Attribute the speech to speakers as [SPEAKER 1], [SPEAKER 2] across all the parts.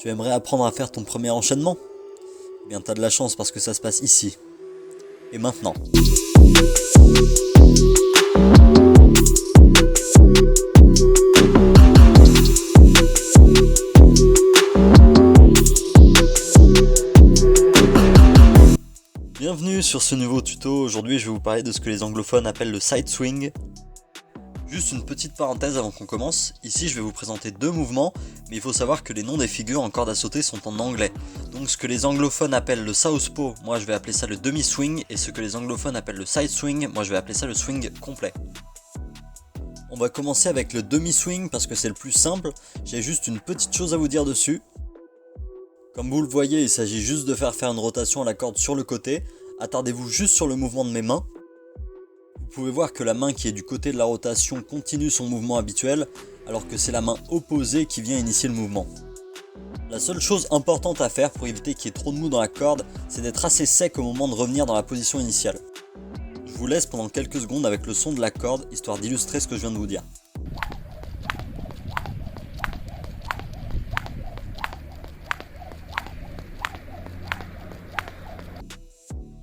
[SPEAKER 1] Tu aimerais apprendre à faire ton premier enchaînement? Eh bien, t'as de la chance parce que ça se passe ici. Et maintenant. Bienvenue sur ce nouveau tuto. Aujourd'hui, je vais vous parler de ce que les anglophones appellent le side swing. Juste une petite parenthèse avant qu'on commence. Ici, je vais vous présenter deux mouvements, mais il faut savoir que les noms des figures en corde à sauter sont en anglais. Donc ce que les anglophones appellent le southpaw, moi je vais appeler ça le demi-swing, et ce que les anglophones appellent le side swing, moi je vais appeler ça le swing complet. On va commencer avec le demi-swing parce que c'est le plus simple. J'ai juste une petite chose à vous dire dessus. Comme vous le voyez, il s'agit juste de faire une rotation à la corde sur le côté. Attardez-vous juste sur le mouvement de mes mains. Vous pouvez voir que la main qui est du côté de la rotation continue son mouvement habituel, alors que c'est la main opposée qui vient initier le mouvement. La seule chose importante à faire pour éviter qu'il y ait trop de mou dans la corde, c'est d'être assez sec au moment de revenir dans la position initiale. Je vous laisse pendant quelques secondes avec le son de la corde, histoire d'illustrer ce que je viens de vous dire.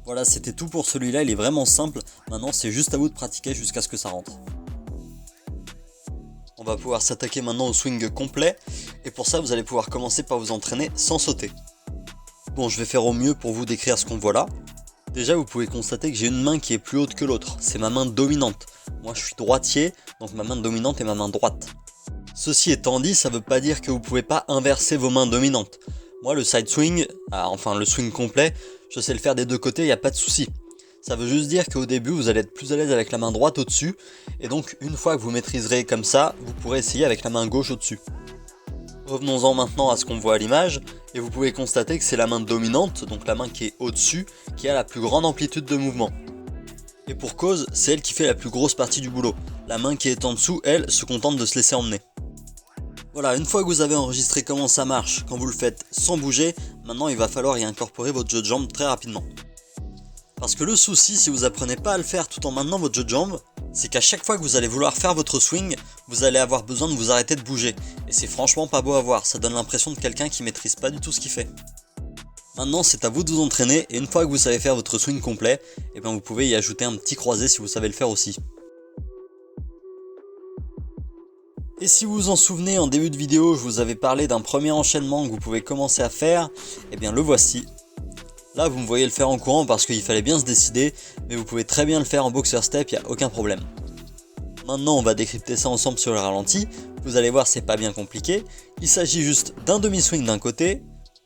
[SPEAKER 1] Voilà, c'était tout pour celui-là, il est vraiment simple. Maintenant, c'est juste à vous de pratiquer jusqu'à ce que ça rentre. On va pouvoir s'attaquer maintenant au swing complet. Et pour ça, vous allez pouvoir commencer par vous entraîner sans sauter. Bon, je vais faire au mieux pour vous décrire ce qu'on voit là. Déjà, vous pouvez constater que j'ai une main qui est plus haute que l'autre. C'est ma main dominante. Moi, je suis droitier, donc ma main dominante est ma main droite. Ceci étant dit, ça ne veut pas dire que vous ne pouvez pas inverser vos mains dominantes. Moi, le side swing, enfin le swing complet, je sais le faire des deux côtés, il n'y a pas de souci. Ça veut juste dire qu'au début, vous allez être plus à l'aise avec la main droite au-dessus. Et donc, une fois que vous maîtriserez comme ça, vous pourrez essayer avec la main gauche au-dessus. Revenons-en maintenant à ce qu'on voit à l'image. Et vous pouvez constater que c'est la main dominante, donc la main qui est au-dessus, qui a la plus grande amplitude de mouvement. Et pour cause, c'est elle qui fait la plus grosse partie du boulot. La main qui est en dessous, elle, se contente de se laisser emmener. Voilà, une fois que vous avez enregistré comment ça marche, quand vous le faites sans bouger, maintenant il va falloir y incorporer votre jeu de jambes très rapidement. Parce que le souci, si vous apprenez pas à le faire tout en maintenant votre jeu de jambes, c'est qu'à chaque fois que vous allez vouloir faire votre swing, vous allez avoir besoin de vous arrêter de bouger. Et c'est franchement pas beau à voir, ça donne l'impression de quelqu'un qui maîtrise pas du tout ce qu'il fait. Maintenant c'est à vous de vous entraîner, et une fois que vous savez faire votre swing complet, et bien vous pouvez y ajouter un petit croisé si vous savez le faire aussi. Et si vous vous en souvenez, en début de vidéo, je vous avais parlé d'un premier enchaînement que vous pouvez commencer à faire, et bien le voici. Là, vous me voyez le faire en courant parce qu'il fallait bien se décider, mais vous pouvez très bien le faire en boxer step, il n'y a aucun problème. Maintenant, on va décrypter ça ensemble sur le ralenti. Vous allez voir, c'est pas bien compliqué. Il s'agit juste d'un demi-swing d'un côté,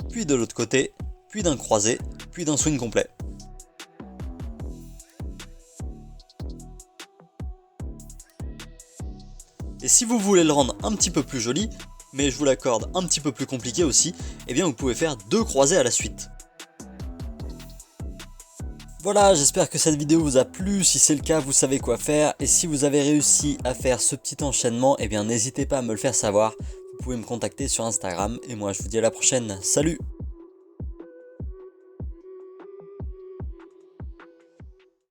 [SPEAKER 1] puis de l'autre côté, puis d'un croisé, puis d'un swing complet. Et si vous voulez le rendre un petit peu plus joli, mais je vous l'accorde un petit peu plus compliqué aussi, eh bien vous pouvez faire deux croisés à la suite. Voilà, j'espère que cette vidéo vous a plu. Si c'est le cas, vous savez quoi faire. Et si vous avez réussi à faire ce petit enchaînement, eh bien n'hésitez pas à me le faire savoir. Vous pouvez me contacter sur Instagram. Et moi je vous dis à la prochaine. Salut!